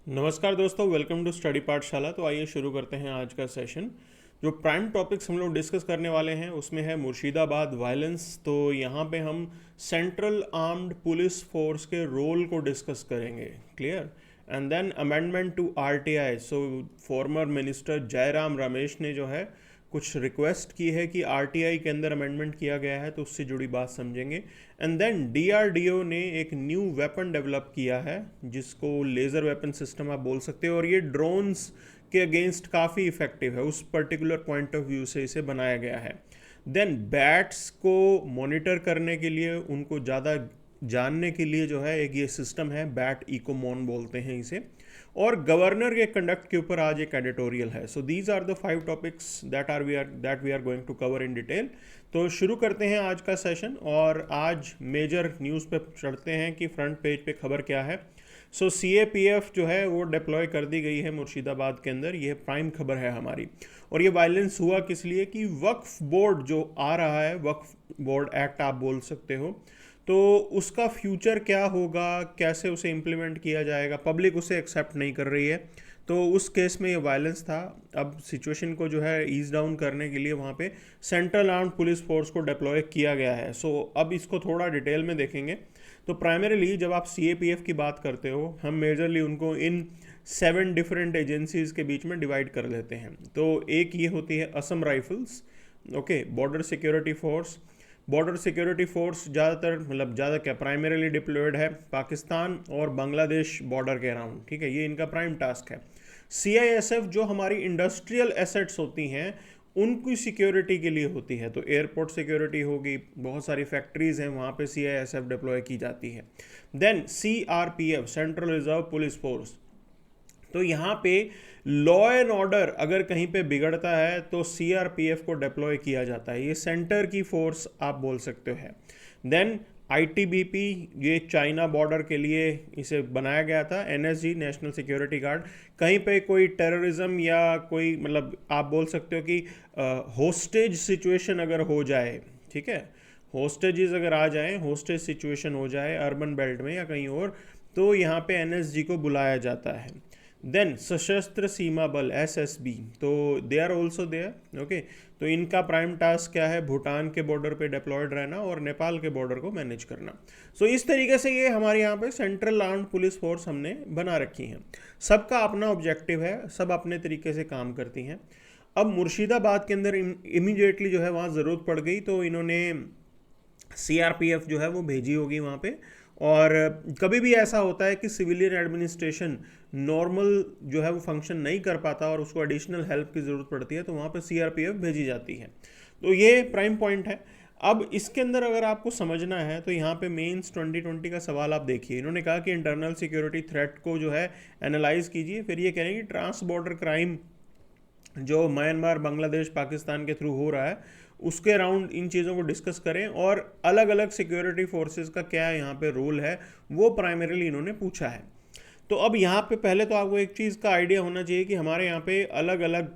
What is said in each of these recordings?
नमस्कार दोस्तों, welcome to study पाठशाला। तो आइए शुरू करते हैं आज का सेशन। जो प्राइम टॉपिक्स हम लोग डिस्कस करने वाले हैं उसमें है मुर्शिदाबाद वायलेंस। तो यहाँ पे हम सेंट्रल आर्म्ड पुलिस फोर्स के रोल को डिस्कस करेंगे, clear. And then amendment to RTI. So former minister Jairam Ramesh ने जो है कुछ रिक्वेस्ट की है कि आरटीआई के अंदर अमेंडमेंट किया गया है, तो उससे जुड़ी बात समझेंगे। एंड देन डीआरडीओ ने एक न्यू वेपन डेवलप किया है जिसको लेज़र वेपन सिस्टम आप बोल सकते हो, और ये ड्रोन्स के अगेंस्ट काफ़ी इफेक्टिव है। उस पर्टिकुलर पॉइंट ऑफ व्यू से इसे बनाया गया है। देन बैट्स को मॉनिटर करने के लिए, उनको ज़्यादा जानने के लिए जो है एक ये सिस्टम है, बैट इकोमॉन बोलते हैं इसे। और गवर्नर के कंडक्ट के ऊपर आज एक एडिटोरियल है। So these are the 5 topics that we are going to cover in detail. तो शुरू करते हैं आज का सेशन, और आज मेजर न्यूज़ पे चढ़ते हैं कि फ्रंट पेज पे खबर क्या है। सो सीएपीएफ जो है वो डिप्लॉय कर दी गई है मुर्शिदाबाद के अंदर, ये प्राइम खबर है हमारी। और ये वायलेंस हुआ किस लिए कि वक्फ बोर्ड जो आ रहा है, वक्फ बोर्ड एक्ट आप बोल सकते हो, तो उसका फ्यूचर क्या होगा, कैसे उसे इम्प्लीमेंट किया जाएगा, पब्लिक उसे एक्सेप्ट नहीं कर रही है। तो उस केस में ये वायलेंस था। अब सिचुएशन को जो है ईज डाउन करने के लिए वहाँ पे सेंट्रल आर्म्ड पुलिस फोर्स को डिप्लॉय किया गया है। सो अब इसको थोड़ा डिटेल में देखेंगे। तो प्राइमरीली जब आप सीएपीएफ की बात करते हो, हम मेजरली उनको इन 7 डिफरेंट एजेंसीज के बीच में डिवाइड कर लेते हैं। तो एक ये होती है Assam rifles, okay, border security force. Border security force ज़्यादातर, मतलब ज़्यादा क्या, प्राइमरीली डिप्लॉयड है पाकिस्तान और बांग्लादेश बॉर्डर के अराउंड, ठीक है, ये इनका प्राइम टास्क है। सीआईएसएफ जो हमारी इंडस्ट्रियल एसेट्स होती हैं उनकी सिक्योरिटी के लिए होती है, तो एयरपोर्ट सिक्योरिटी होगी, बहुत सारी फैक्ट्रीज़ हैं वहाँ पे सीआईएसएफ डिप्लॉय की जाती है। Then CRPF, central reserve police force. तो यहाँ पे लॉ एंड ऑर्डर अगर कहीं पे बिगड़ता है तो सीआरपीएफ को डिप्लॉय किया जाता है, ये सेंटर की फोर्स आप बोल सकते हो है। देन आईटीबीपी, ये चाइना बॉर्डर के लिए इसे बनाया गया था। एनएसजी, नेशनल सिक्योरिटी गार्ड, कहीं पे कोई टेररिज्म या कोई, मतलब आप बोल सकते हो कि होस्टेज सिचुएशन अगर हो जाए, ठीक है, होस्टेजेस अगर आ जाए, होस्टेज सिचुएशन हो जाए अर्बन बेल्ट में या कहीं और, तो यहाँ पे एनएसजी को बुलाया जाता है। देन सशस्त्र सीमा बल, एसएसबी, तो they are also there, okay. तो इनका प्राइम टास्क क्या है, भूटान के बॉर्डर पे डिप्लॉयड रहना और नेपाल के बॉर्डर को मैनेज करना। सो इस तरीके से ये हमारे यहाँ पे सेंट्रल आर्म्ड पुलिस फोर्स हमने बना रखी हैं। सबका अपना ऑब्जेक्टिव है, सब अपने तरीके से काम करती हैं। अब मुर्शिदाबाद के अंदर इमीडिएटली जो है वहाँ ज़रूरत पड़ गई, तो इन्होंने सीआरपीएफ जो है वो भेजी होगी वहाँ पे। और कभी भी ऐसा होता है कि सिविलियन एडमिनिस्ट्रेशन नॉर्मल जो है वो फंक्शन नहीं कर पाता और उसको एडिशनल हेल्प की ज़रूरत पड़ती है, तो वहाँ पे सीआरपीएफ भेजी जाती है। तो ये प्राइम पॉइंट है। अब इसके अंदर अगर आपको समझना है तो यहाँ पे मेंस 2020 का सवाल आप देखिए। इन्होंने कहा कि इंटरनल सिक्योरिटी थ्रेट को जो है एनालाइज कीजिए, फिर ये कह रहे हैं कि ट्रांस बॉर्डर क्राइम जो म्यांमार, बांग्लादेश, पाकिस्तान के थ्रू हो रहा है उसके अराउंड इन चीज़ों को डिस्कस करें, और अलग अलग सिक्योरिटी फोर्सेस का क्या यहाँ पे रोल है वो प्राइमरीली इन्होंने पूछा है। तो अब यहाँ पे पहले तो आपको एक चीज़ का आइडिया होना चाहिए कि हमारे यहाँ पे अलग अलग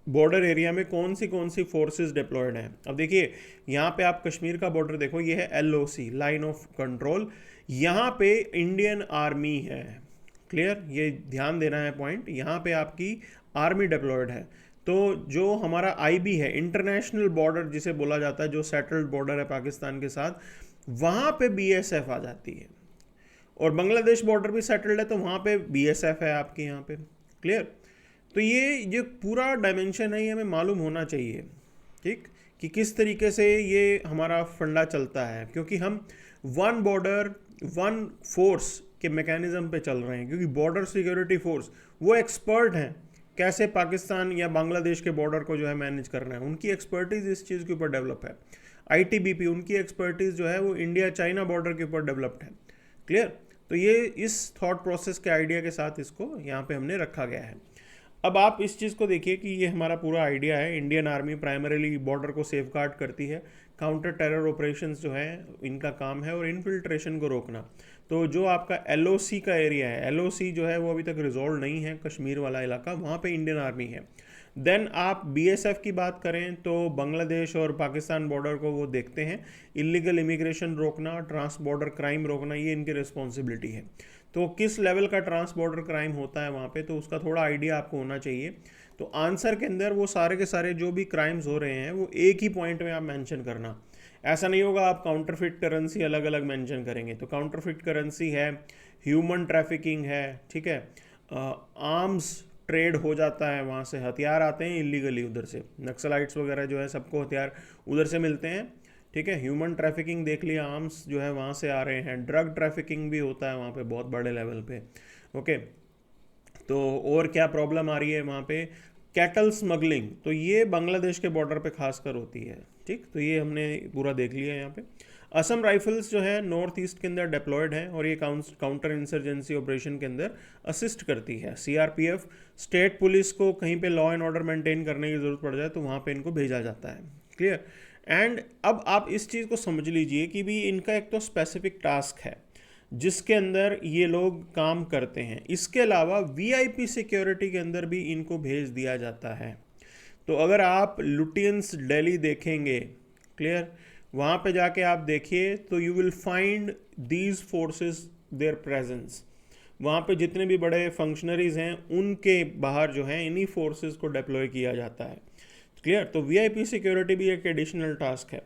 बॉर्डर एरिया में कौन सी फोर्सेस डिप्लॉयड हैं। अब देखिए यहाँ पे आप कश्मीर का बॉर्डर देखो, ये है एलओसी, लाइन ऑफ कंट्रोल। यहाँ पे इंडियन आर्मी है, क्लियर, ये ध्यान देना है पॉइंट। यहाँ पे आपकी आर्मी डिप्लॉयड है। तो जो हमारा आईबी है, इंटरनेशनल बॉर्डर जिसे बोला जाता है, जो सेटल्ड बॉर्डर है पाकिस्तान के साथ, वहाँ पे बीएसएफ आ जाती है। और बांग्लादेश बॉर्डर भी सेटल्ड है, तो वहाँ पे बीएसएफ है आपके यहाँ पे, क्लियर। तो ये पूरा डायमेंशन है, ये हमें मालूम होना चाहिए, ठीक, कि किस तरीके से ये हमारा फंडा चलता है, क्योंकि हम वन बॉर्डर वन फोर्स के मैकेनिज्म पे चल रहे हैं। क्योंकि बॉर्डर सिक्योरिटी फोर्स वो एक्सपर्ट हैं कैसे पाकिस्तान या बांग्लादेश के बॉर्डर को जो है मैनेज करना है, उनकी एक्सपर्टीज़ इस चीज़ के ऊपर डेवलप है। आईटीबीपी, उनकी एक्सपर्टीज़ जो है वो इंडिया चाइना बॉर्डर के ऊपर डेवलप्ड है, क्लियर। तो ये इस थॉट प्रोसेस के आइडिया के साथ इसको यहाँ पे हमने रखा गया है। अब आप इस चीज़ को देखिए कि ये हमारा पूरा आइडिया है। इंडियन आर्मी प्राइमरीली बॉर्डर को सेफगार्ड करती है, काउंटर टेरर ऑपरेशंस जो है इनका काम है, और इन्फिल्ट्रेशन को रोकना। तो जो आपका एलओसी का एरिया है, एलओसी जो है वो अभी तक रिजॉल्व नहीं है, कश्मीर वाला इलाका, वहाँ पे इंडियन आर्मी है। देन आप बीएसएफ की बात करें तो बांग्लादेश और पाकिस्तान बॉर्डर को वो देखते हैं, इलीगल इमिग्रेशन रोकना, ट्रांस बॉर्डर क्राइम रोकना, ये इनकी रिस्पॉन्सिबिलिटी है। तो किस लेवल का ट्रांस बॉर्डर क्राइम होता है वहाँ पे, तो उसका थोड़ा आइडिया आपको होना चाहिए। तो आंसर के अंदर वो सारे के सारे जो भी क्राइम्स हो रहे हैं वो एक ही पॉइंट में आप मेंशन करना। ऐसा नहीं होगा आप काउंटरफिट करेंसी अलग अलग मेंशन करेंगे। तो काउंटरफिट करेंसी है, ह्यूमन ट्रैफिकिंग है, ठीक है, आर्म्स ट्रेड हो जाता है, वहाँ से हथियार आते हैं इलीगली, उधर से नक्सलाइट्स वगैरह जो है सबको हथियार उधर से मिलते हैं, ठीक है। ह्यूमन ट्रैफिकिंग देख लिया, आर्म्स जो है वहाँ से आ रहे हैं, ड्रग ट्रैफिकिंग भी होता है वहाँ पे बहुत बड़े लेवल पे, ओके। तो और क्या प्रॉब्लम आ रही है वहाँ पे, कैटल स्मगलिंग, तो ये बांग्लादेश के बॉर्डर पे खासकर होती है, ठीक। तो ये हमने पूरा देख लिया यहाँ पे। असम राइफल्स जो है नॉर्थ ईस्ट के अंदर डिप्लॉयड है और ये काउंटर इंसर्जेंसी ऑपरेशन के अंदर असिस्ट करती है। सीआरपीएफ, स्टेट पुलिस को कहीं पे लॉ एंड ऑर्डर मेंटेन करने की ज़रूरत पड़ जाए तो वहाँ पे इनको भेजा जाता है, क्लियर। एंड अब आप इस चीज़ को समझ लीजिए कि भी इनका एक तो स्पेसिफिक टास्क है जिसके अंदर ये लोग काम करते हैं, इसके अलावा वीआईपी सिक्योरिटी के अंदर भी इनको भेज दिया जाता है। तो अगर आप लुटियंस दिल्ली देखेंगे, क्लियर, वहाँ पे जाके आप देखिए तो you will find these forces there presence. वहाँ पे जितने भी बड़े फंक्शनरीज हैं उनके बाहर जो है इन्हीं फोर्सेस को डिप्लॉय किया जाता है, क्लियर। तो वीआईपी सिक्योरिटी भी एक एडिशनल टास्क है।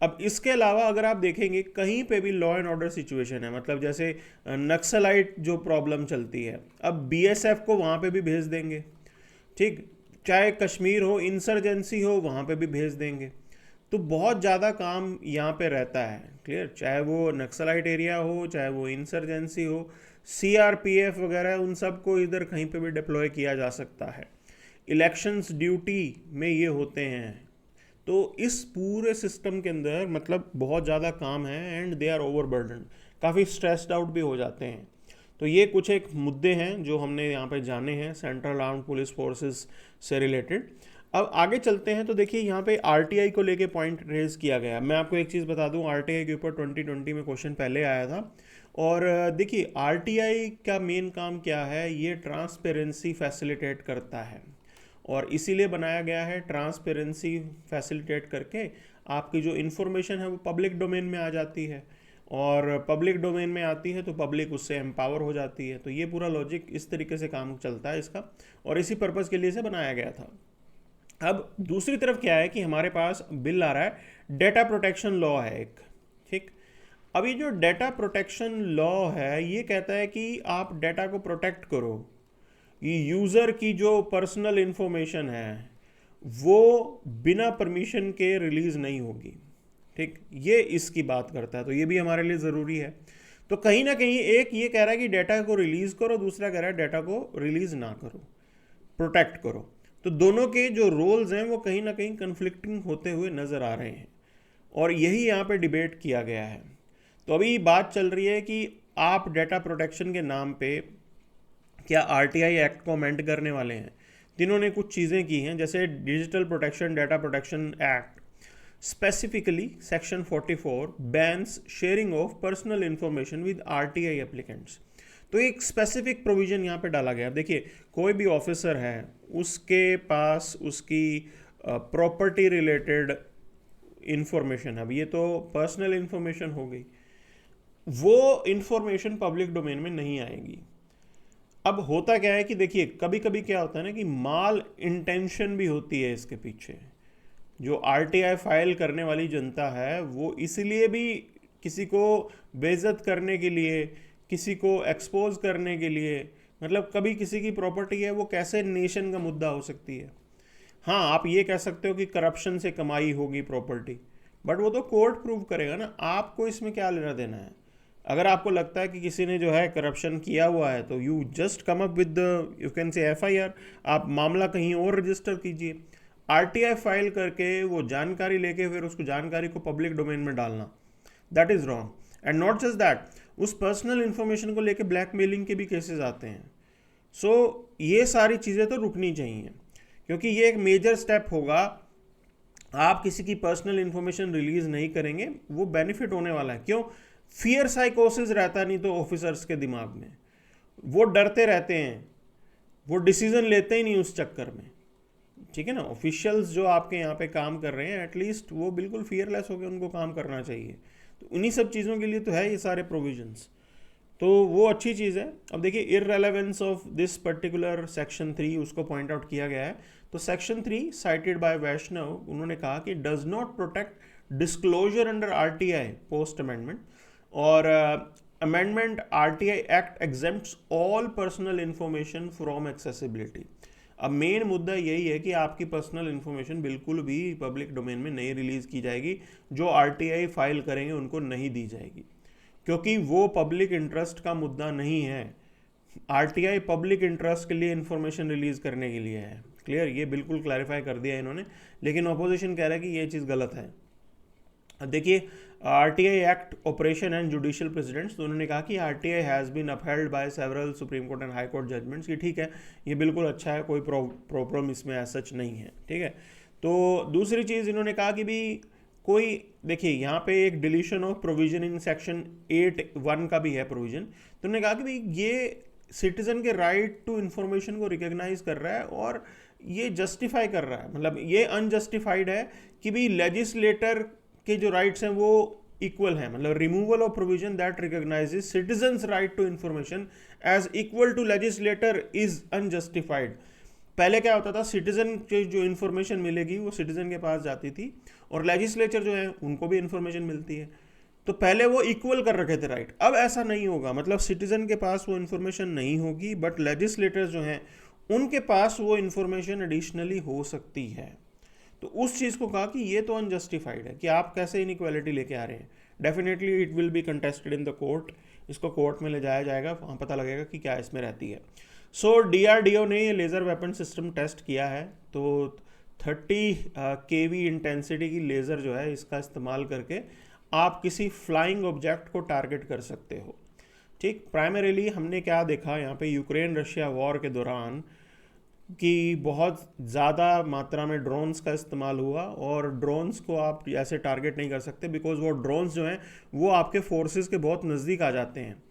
अब इसके अलावा अगर आप देखेंगे कहीं पे भी लॉ एंड ऑर्डर सिचुएशन है, मतलब जैसे नक्सलाइट जो प्रॉब्लम चलती है, अब बीएसएफ को वहाँ पे भी भेज देंगे, ठीक। चाहे कश्मीर हो, इंसर्जेंसी हो, वहाँ पे भी भेज देंगे। तो बहुत ज़्यादा काम यहाँ पे रहता है, क्लियर। चाहे वो नक्सलाइट एरिया हो, चाहे वो इंसर्जेंसी हो, सीआरपीएफ वगैरह, उन सब को इधर कहीं पे भी डिप्लॉय किया जा सकता है। इलेक्शंस ड्यूटी में ये होते हैं। तो इस पूरे सिस्टम के अंदर मतलब बहुत ज़्यादा काम है एंड दे आर ओवरबर्डन, काफ़ी स्ट्रेस्ड आउट भी हो जाते हैं। तो ये कुछ एक मुद्दे हैं जो हमने यहाँ पे जाने हैं सेंट्रल आर्म्ड पुलिस फोर्सेस से रिलेटेड। अब आगे चलते हैं तो देखिए यहाँ पे आरटीआई को लेके पॉइंट रेज किया गया। मैं आपको एक चीज़ बता दूँ, आरटीआई के ऊपर 2020 में क्वेश्चन पहले आया था। और देखिए आरटीआई का मेन काम क्या है, ये ट्रांसपेरेंसी फैसिलिटेट करता है और इसीलिए बनाया गया है। ट्रांसपेरेंसी फैसिलिटेट करके आपकी जो इन्फॉर्मेशन है वो पब्लिक डोमेन में आ जाती है और पब्लिक डोमेन में आती है तो पब्लिक उससे एम्पावर हो जाती है। तो ये पूरा लॉजिक इस तरीके से काम चलता है इसका, और इसी पर्पज़ के लिए इसे बनाया गया था। अब दूसरी तरफ क्या है कि हमारे पास बिल आ रहा है, डेटा प्रोटेक्शन लॉ है एक, ठीक। अब ये जो डेटा प्रोटेक्शन लॉ है ये कहता है कि आप डेटा को प्रोटेक्ट करो, ये यूज़र की जो पर्सनल इन्फॉर्मेशन है वो बिना परमिशन के रिलीज़ नहीं होगी, ठीक। ये इसकी बात करता है, तो ये भी हमारे लिए ज़रूरी है। तो कहीं ना कहीं एक ये कह रहा है कि डेटा को रिलीज़ करो, दूसरा कह रहा है डेटा को रिलीज़ ना करो, प्रोटेक्ट करो। तो दोनों के जो रोल्स हैं वो कहीं ना कहीं कन्फ्लिक्टिंग होते हुए नज़र आ रहे हैं और यही यहाँ पे डिबेट किया गया है। तो अभी बात चल रही है कि आप डेटा प्रोटेक्शन के नाम पे क्या आरटीआई एक्ट को अमेंड करने वाले हैं। तीनों ने कुछ चीज़ें की हैं, जैसे digital protection data protection act specifically section 44 bans sharing of personal information with RTI applicants. तो एक स्पेसिफिक प्रोविज़न यहाँ पे डाला गया। देखिए कोई भी ऑफिसर है उसके पास उसकी प्रॉपर्टी रिलेटेड इंफॉर्मेशन है, अब ये तो पर्सनल इंफॉर्मेशन हो गई, वो इंफॉर्मेशन पब्लिक डोमेन में नहीं आएगी। अब होता क्या है कि देखिए कभी कभी क्या होता है ना कि माल इंटेंशन भी होती है इसके पीछे। जो आरटीआई फाइल करने वाली जनता है वो इसलिए भी किसी को बेइज्जत करने के लिए, किसी को एक्सपोज करने के लिए, मतलब कभी किसी की प्रॉपर्टी है वो कैसे नेशन का मुद्दा हो सकती है। हाँ आप ये कह सकते हो कि करप्शन से कमाई होगी प्रॉपर्टी, बट वो तो कोर्ट प्रूव करेगा ना, आपको इसमें क्या लेना देना है। अगर आपको लगता है कि किसी ने जो है करप्शन किया हुआ है तो you just come up with you can say FIR, आप मामला कहीं और रजिस्टर कीजिए। आरटीआई फाइल करके वो जानकारी लेके फिर उसको जानकारी को पब्लिक डोमेन में डालना, that is wrong. And not just that, उस पर्सनल इन्फॉर्मेशन को लेके ब्लैकमेलिंग के भी केसेस आते हैं। सो ये सारी चीज़ें तो रुकनी चाहिए क्योंकि ये एक मेजर स्टेप होगा। आप किसी की पर्सनल इन्फॉर्मेशन रिलीज़ नहीं करेंगे, वो बेनिफिट होने वाला है। क्यों? फियर साइकोसिस रहता नहीं तो ऑफिसर्स के दिमाग में, वो डरते रहते हैं, वो डिसीजन लेते ही नहीं उस चक्कर में, ठीक है ना। ऑफिशियल्स जो आपके यहाँ पे काम कर रहे हैं एटलीस्ट वो बिल्कुल फियरलेस होकर उनको काम करना चाहिए। तो उन्हीं सब चीज़ों के लिए तो है ये सारे प्रोविजंस। तो वो अच्छी चीज़ है। अब देखिए इररेलेवेंस ऑफ दिस पर्टिकुलर सेक्शन 3 उसको पॉइंट आउट किया गया है। तो सेक्शन 3 साइटेड बाय वैष्णव, उन्होंने कहा कि does not protect disclosure under RTI post amendment, और amendment RTI act exempts all personal information from accessibility. अब मेन मुद्दा यही है कि आपकी पर्सनल इंफॉर्मेशन बिल्कुल भी पब्लिक डोमेन में नहीं रिलीज की जाएगी, जो आरटीआई फाइल करेंगे उनको नहीं दी जाएगी, क्योंकि वो पब्लिक इंटरेस्ट का मुद्दा नहीं है। आरटीआई पब्लिक इंटरेस्ट के लिए इंफॉर्मेशन रिलीज करने के लिए है। क्लियर, ये बिल्कुल क्लैरिफाई कर दिया इन्होंने, लेकिन ऑपोजिशन कह रहा है कि ये चीज़ गलत है। देखिए RTI act operation and judicial precedents, तो उन्होंने कहा कि RTI has been upheld by several supreme court and high court judgments, कि ठीक है ये बिल्कुल अच्छा है, कोई प्रॉब्लम इसमें एज सच नहीं है। ठीक है, तो दूसरी चीज़ इन्होंने कहा कि भी कोई, देखिए यहाँ पे एक deletion of provision in section 8(1) का भी है प्रोविजन, तो उन्होंने कहा कि भाई ये सिटीजन के राइट टू इन्फॉर्मेशन को रिकॉग्नाइज कर रहा है और ये जस्टिफाई कर रहा है, मतलब ये अनजस्टिफाइड है कि भी लेजिस्लेटर के जो राइट्स हैं वो इक्वल हैं, मतलब removal of provision that recognises citizens right to information as equal to legislator is unjustified. पहले क्या होता था, सिटीजन के जो इन्फॉर्मेशन मिलेगी वो सिटीजन के पास जाती थी और लेजिस्लेचर जो है उनको भी इन्फॉर्मेशन मिलती है, तो पहले वो इक्वल कर रखे थे राइट। अब ऐसा नहीं होगा, मतलब सिटीजन के पास वो इन्फॉर्मेशन नहीं होगी, बट लेजिस्लेटर्स जो हैं उनके पास वो इन्फॉर्मेशन एडिशनली हो सकती है। तो उस चीज़ को कहा कि ये तो अनजस्टिफाइड है कि आप कैसे इनइक्वालिटी लेके आ रहे हैं। Definitely it will be contested in the court, इसको कोर्ट में ले जाया जाएगा, वहाँ पता लगेगा कि क्या इसमें रहती है। सो डीआरडीओ ने ये लेज़र वेपन सिस्टम टेस्ट किया है, तो 30 केवी इंटेंसिटी की लेज़र जो है इसका इस्तेमाल करके आप किसी फ्लाइंग ऑब्जेक्ट को टारगेट कर सकते हो। ठीक, प्राइमरीली हमने क्या देखा यहाँ पे यूक्रेन रशिया वॉर के दौरान कि बहुत ज़्यादा मात्रा में ड्रोन्स का इस्तेमाल हुआ, और ड्रोन्स को आप ऐसे टारगेट नहीं कर सकते बिकॉज वो ड्रोन्स जो हैं वो आपके फोर्सेस के बहुत नज़दीक आ जाते हैं,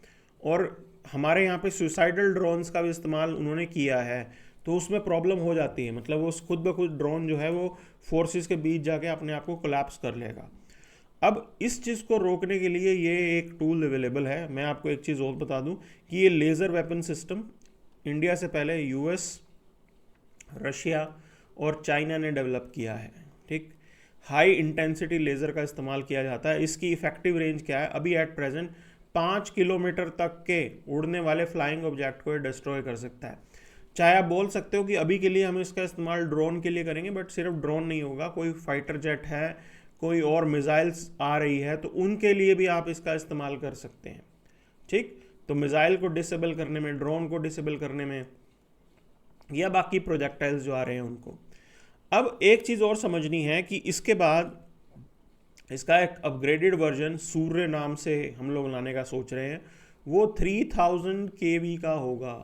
और हमारे यहाँ पे सुसाइडल ड्रोन्स का भी इस्तेमाल उन्होंने किया है, तो उसमें प्रॉब्लम हो जाती है, मतलब वो खुद ब खुद ड्रोन जो है वो फोर्सेस के बीच जाके अपने आप को कोलैप्स कर लेगा। अब इस चीज़ को रोकने के लिए ये एक टूल अवेलेबल है। मैं आपको एक चीज़ और बता दूं कि ये लेज़र वेपन सिस्टम इंडिया से पहले यूएस, रशिया और चाइना ने डेवलप किया है। ठीक, हाई इंटेंसिटी लेज़र का इस्तेमाल किया जाता है। इसकी इफेक्टिव रेंज क्या है, अभी एट प्रेजेंट 5 किलोमीटर तक के उड़ने वाले फ्लाइंग ऑब्जेक्ट को डिस्ट्रॉय कर सकता है। चाहे आप बोल सकते हो कि अभी के लिए हम इसका इस्तेमाल ड्रोन के लिए करेंगे, बट सिर्फ ड्रोन नहीं होगा, कोई फाइटर जेट है, कोई और मिसाइल्स आ रही है, तो उनके लिए भी आप इसका इस्तेमाल कर सकते हैं। ठीक, तो मिसाइल को डिसेबल करने में, ड्रोन को डिसेबल करने में, या बाकी प्रोजेक्टाइल्स जो आ रहे हैं उनको। अब एक चीज़ और समझनी है कि इसके बाद इसका एक अपग्रेडेड वर्जन सूर्य नाम से हम लोग लाने का सोच रहे हैं, वो 3000 kV का होगा।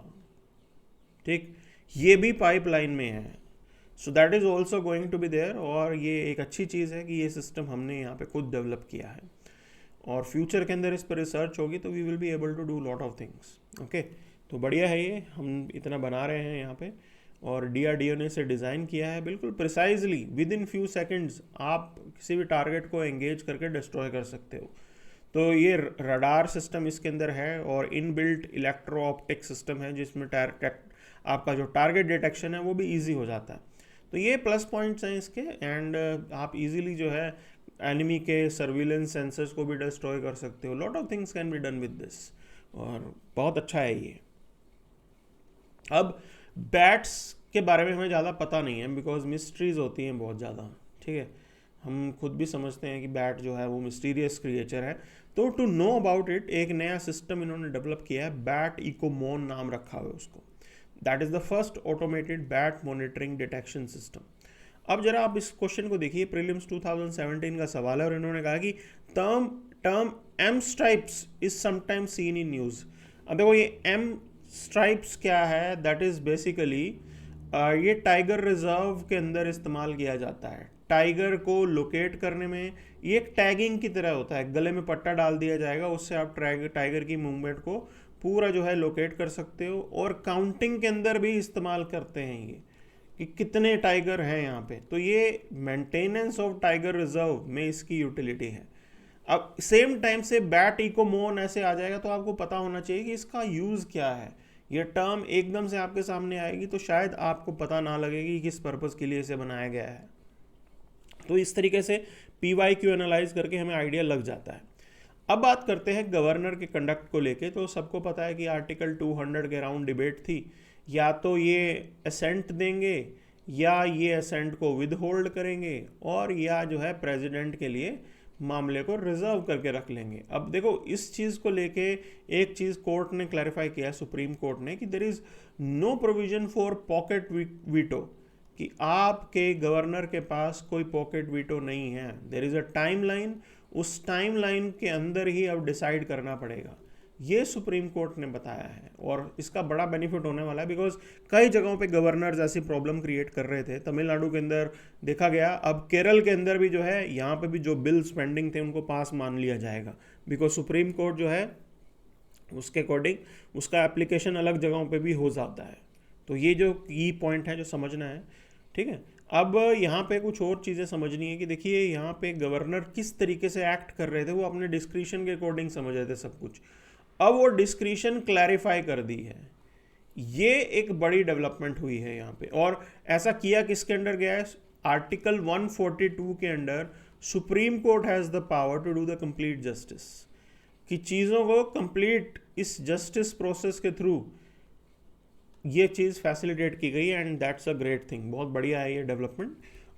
ठीक, ये भी पाइपलाइन में है, so that is also going to be there, और ये एक अच्छी चीज़ है कि ये सिस्टम हमने यहाँ पे खुद डेवलप किया है, और फ्यूचर के अंदर इस पर रिसर्च होगी तो we will be able to do lot of things. Okay, तो बढ़िया है ये, हम इतना बना रहे हैं यहाँ पे, और डीआरडीओ ने इसे डिज़ाइन किया है बिल्कुल precisely, with in few seconds आप किसी भी टारगेट को एंगेज करके डिस्ट्रॉय कर सकते हो। तो ये रडार सिस्टम इसके अंदर है, और इनबिल्ट इलेक्ट्रो ऑप्टिक सिस्टम है जिसमें आपका जो टारगेट डिटेक्शन है वो भी ईजी हो जाता है। तो ये प्लस पॉइंट्स हैं इसके, एंड आप इजीली जो है एनिमी के सर्विलेंस सेंसर्स को भी डिस्ट्रॉय कर सकते हो। Lot of things can be done with this, और बहुत अच्छा है ये। अब बैट्स के बारे में हमें ज़्यादा पता नहीं है, बिकॉज मिस्ट्रीज होती हैं बहुत ज़्यादा। ठीक है, हम खुद भी समझते हैं कि बैट जो है वो मिस्टीरियस क्रिएचर है, तो टू नो अबाउट इट एक नया सिस्टम इन्होंने डेवलप किया है, बैट इकोमोन नाम रखा हुआ है उसको। That is the first automated bat monitoring detection system. अब जरा आप इस क्वेश्चन को देखिए, प्रीलिम्स 2017 का सवाल है, और इन्होंने कहा कि term M stripes is sometimes seen in news. अब देखो ये एम स्ट्राइप्स क्या है, दैट इज़ बेसिकली ये टाइगर रिजर्व के अंदर इस्तेमाल किया जाता है टाइगर को लोकेट करने में। ये एक टैगिंग की तरह होता है, गले में पट्टा डाल दिया जाएगा, उससे आप टाइगर की मूवमेंट को पूरा जो है लोकेट कर सकते हो, और काउंटिंग के अंदर भी इस्तेमाल करते हैं ये कि कितने टाइगर हैं यहाँ पे। तो ये मेंटेनेंस ऑफ टाइगर रिजर्व में इसकी यूटिलिटी है। अब सेम टाइम से बैट इकोमोन ऐसे आ जाएगा तो आपको पता होना चाहिए कि इसका यूज़ क्या है। ये टर्म एकदम से आपके सामने आएगी तो शायद आपको पता ना लगेगी किस पर्पज़ के लिए इसे बनाया गया है। तो इस तरीके से PYQ एनालाइज करके हमें आइडिया लग जाता है। अब बात करते हैं गवर्नर के कंडक्ट को लेके। तो सबको पता है कि आर्टिकल 200 के अराउंड डिबेट थी, या तो ये असेंट देंगे या ये असेंट को विद होल्ड करेंगे, और या जो है प्रेसिडेंट के लिए मामले को रिजर्व करके रख लेंगे। अब देखो इस चीज़ को लेके एक चीज़ कोर्ट ने क्लैरिफाई किया है, सुप्रीम कोर्ट ने, कि there is no provision for pocket veto, कि आपके गवर्नर के पास कोई पॉकेट वीटो नहीं है। There is a time line, उस टाइम लाइन के अंदर ही अब डिसाइड करना पड़ेगा। ये सुप्रीम कोर्ट ने बताया है और इसका बड़ा बेनिफिट होने वाला है, बिकॉज कई जगहों पे गवर्नर्स ऐसी प्रॉब्लम क्रिएट कर रहे थे। तमिलनाडु के अंदर देखा गया, अब केरल के अंदर भी जो है, यहाँ पे भी जो बिल्स पेंडिंग थे उनको पास मान लिया जाएगा, बिकॉज सुप्रीम कोर्ट जो है उसके अकॉर्डिंग उसका एप्लीकेशन अलग जगहों पे भी हो जाता है। तो ये जो की पॉइंट है जो समझना है, ठीक है। अब यहाँ पे कुछ और चीज़ें समझनी है कि देखिए यहाँ पे गवर्नर किस तरीके से एक्ट कर रहे थे, वो अपने डिस्क्रिशन के अकॉर्डिंग समझ रहे थे सब कुछ। अब वो डिस्क्रिशन क्लैरिफाई कर दी है, ये एक बड़ी डेवलपमेंट हुई है यहाँ पे। और ऐसा किया किसके अंडर गया है? आर्टिकल 142 के under supreme court has the power to do the complete justice, कि चीज़ों को कंप्लीट इस जस्टिस प्रोसेस के थ्रू ये चीज़ फैसिलिटेट की गई, and that's a great thing. बहुत बढ़िया है ये डेवलपमेंट।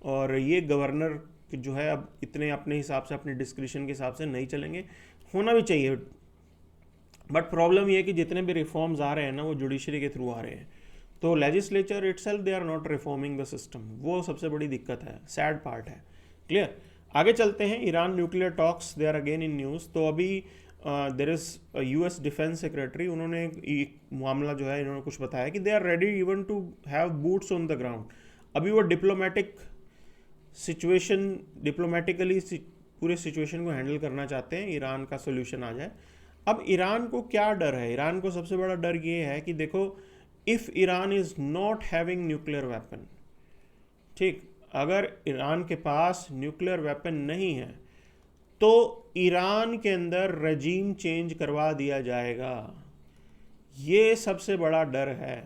और ये गवर्नर जो है अब इतने अपने हिसाब से, अपने डिस्क्रिशन के हिसाब से नहीं चलेंगे, होना भी चाहिए। बट प्रॉब्लम ये है कि जितने भी रिफॉर्म्स आ रहे हैं ना, वो जुडिशरी के थ्रू आ रहे हैं, तो legislature itself they are not reforming the system. वो सबसे बड़ी दिक्कत है, सैड पार्ट है। क्लियर? आगे चलते हैं। Iran nuclear talks, they are again in news. तो अभी there is US defence secretary, उन्होंने एक मामला जो है, इन्होंने कुछ बताया कि they are ready even to have boots on the ground. अभी वो डिप्लोमेटिकली पूरे सिचुएशन को हैंडल करना चाहते हैं, ईरान का सोल्यूशन आ जाए। अब ईरान को क्या डर है? ईरान को सबसे बड़ा डर ये है कि देखो, if Iran is not having nuclear weapon, ठीक, अगर ईरान के पास न्यूक्लियर वेपन नहीं है तो ईरान के अंदर रजीम चेंज करवा दिया जाएगा। ये सबसे बड़ा डर है,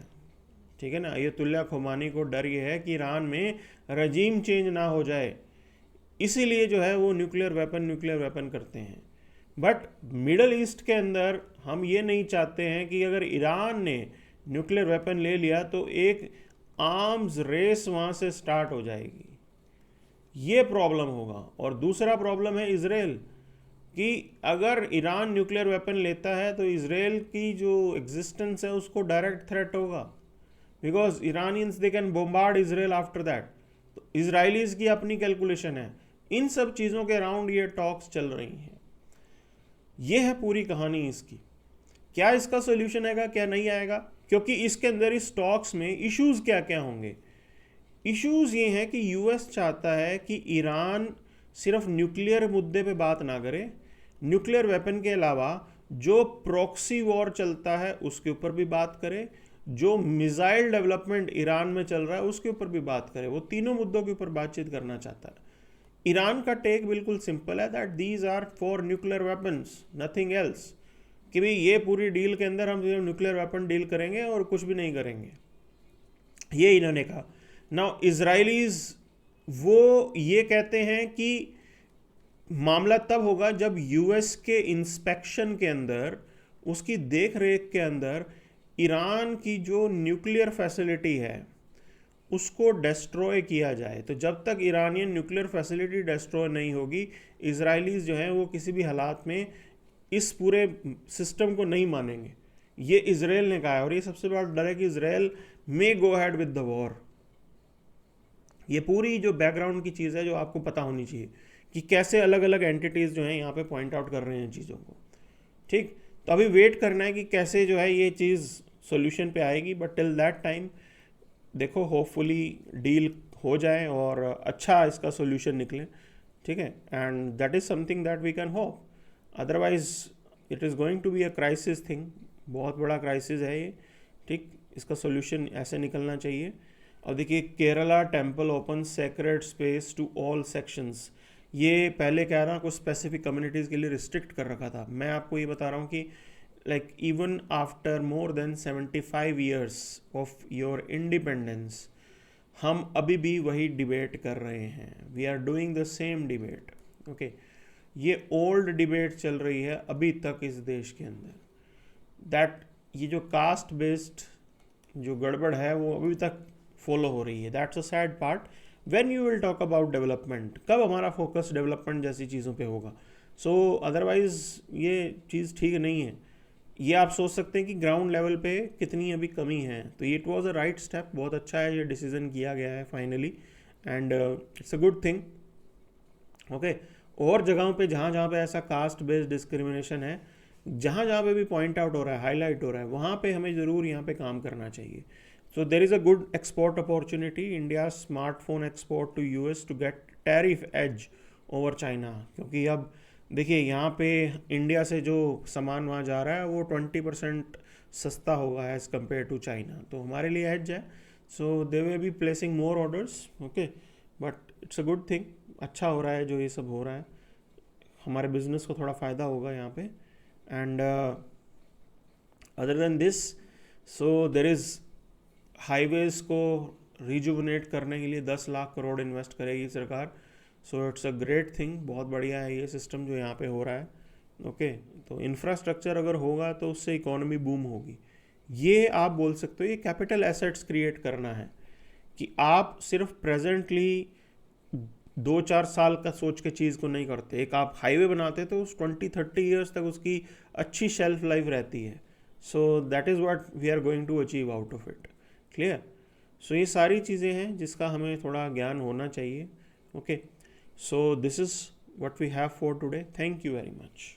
ठीक है ना। अयतुल्ला खोमानी को डर ये है कि ईरान में रजीम चेंज ना हो जाए, इसीलिए जो है वो न्यूक्लियर वेपन करते हैं। बट मिडल ईस्ट के अंदर हम ये नहीं चाहते हैं कि अगर ईरान ने न्यूक्लियर वेपन ले लिया तो एक आर्म्स रेस वहाँ से स्टार्ट हो जाएगी, ये प्रॉब्लम होगा। और दूसरा प्रॉब्लम है इजराइल, कि अगर ईरान न्यूक्लियर वेपन लेता है तो इजराइल की जो एग्जिस्टेंस है उसको डायरेक्ट थ्रेट होगा, because Iranians they can bombard Israel after that. तो इजराइलीज की अपनी कैलकुलेशन है। इन सब चीज़ों के अराउंड ये टॉक्स चल रही हैं। ये है पूरी कहानी इसकी। क्या इसका सोल्यूशन आएगा, क्या नहीं आएगा? क्योंकि इसके अंदर इस टॉक्स में इश्यूज क्या क्या होंगे। इश्यूज ये हैं कि US चाहता है कि ईरान सिर्फ न्यूक्लियर मुद्दे पे बात ना करे, न्यूक्लियर वेपन के अलावा जो प्रॉक्सी वॉर चलता है उसके ऊपर भी बात करे, जो मिसाइल डेवलपमेंट ईरान में चल रहा है उसके ऊपर भी बात करे। वो तीनों मुद्दों के ऊपर बातचीत करना चाहता है। ईरान का टेक बिल्कुल सिंपल है, that these are for nuclear weapons, nothing else, कि भाई ये पूरी डील के अंदर हम न्यूक्लियर वेपन डील करेंगे और कुछ भी नहीं करेंगे, ये इन्होंने कहा। नाउ इजराइलीज वो ये कहते हैं कि मामला तब होगा जब US के इंस्पेक्शन के अंदर, उसकी देख रेख के अंदर ईरान की जो न्यूक्लियर फैसिलिटी है उसको डिस्ट्रॉय किया जाए। तो जब तक ईरानियन न्यूक्लियर फैसिलिटी डिस्ट्रॉय नहीं होगी, इजराइलीज जो हैं वो किसी भी हालात में इस पूरे सिस्टम को नहीं मानेंगे। ये इजराइल ने कहा है, और ये सबसे बड़ा डर है कि Israel may go had with the war. ये पूरी जो बैकग्राउंड की चीज़ है जो आपको पता होनी चाहिए कि कैसे अलग अलग एंटिटीज़ जो हैं यहाँ पे पॉइंट आउट कर रहे हैं चीज़ों को, ठीक। तो अभी वेट करना है कि कैसे जो है ये चीज़ सॉल्यूशन पे आएगी। बट टिल दैट टाइम देखो, होपफुली डील हो जाए और अच्छा इसका सॉल्यूशन निकले, ठीक है। And that is something that we can hope, otherwise it is going to be a crisis thing. बहुत बड़ा क्राइसिस है ये, ठीक। इसका सॉल्यूशन ऐसे निकलना चाहिए। अब देखिए, Kerala temple open sacred space to all sections, ये पहले क्या था, कुछ स्पेसिफिक कम्युनिटीज़ के लिए रिस्ट्रिक्ट कर रखा था। मैं आपको ये बता रहा हूँ कि like even after more than 75 years of your independence हम अभी भी वही डिबेट कर रहे हैं। We are doing the same debate. Okay, ये ओल्ड डिबेट चल रही है अभी तक इस देश के अंदर। दैट ये जो कास्ट बेस्ड जो गड़बड़ है वो अभी तक फॉलो हो रही है। That's a sad part. When you will talk about development, कब हमारा फोकस डेवलपमेंट जैसी चीज़ों पे होगा? सो अदरवाइज ये चीज़ ठीक नहीं है। ये आप सोच सकते हैं कि ग्राउंड लेवल पे कितनी अभी कमी है। तो ये it was a right step, बहुत अच्छा है ये डिसीजन किया गया है finally, and it's a good thing. Okay, और जगहों पे जहाँ जहाँ पे ऐसा कास्ट बेस्ड डिस्क्रिमिनेशन है, जहाँ जहाँ पे भी पॉइंट आउट हो रहा है, हाईलाइट हो रहा है, वहाँ पे हमें ज़रूर यहाँ पे काम करना चाहिए। So there is a good export opportunity, India smartphone export to US to get tariff edge over China. क्योंकि अब देखिए यहाँ पे इंडिया से जो सामान वहाँ जा रहा है वो 20% सस्ता होगा एज़ कम्पेयर टू चाइना, तो हमारे लिए एज है। So they way be placing more orders. Okay, but it's a good thing, अच्छा हो रहा है जो ये सब हो रहा है, हमारे बिजनेस को थोड़ा फ़ायदा होगा यहाँ पे। And other than this, so there is highways को रिजुवनेट करने के लिए 10 लाख करोड़ इन्वेस्ट करेगी सरकार। So it's a great thing, बहुत बढ़िया है ये सिस्टम जो यहाँ पे हो रहा है। ओके, तो इंफ्रास्ट्रक्चर अगर होगा तो उससे इकोनॉमी बूम होगी। ये आप बोल सकते हो ये कैपिटल एसेट्स क्रिएट करना है, कि आप सिर्फ प्रेजेंटली 2-4 साल का सोच के चीज़ को नहीं करते। एक आप हाईवे बनाते तो उस 20-30 ईयर्स तक उसकी अच्छी शेल्फ लाइफ रहती है। So that is what we are going to achieve out of it. Clear? So ये सारी चीज़ें हैं जिसका हमें थोड़ा ज्ञान होना चाहिए। Okay, so this is what we have for today. Thank you very much.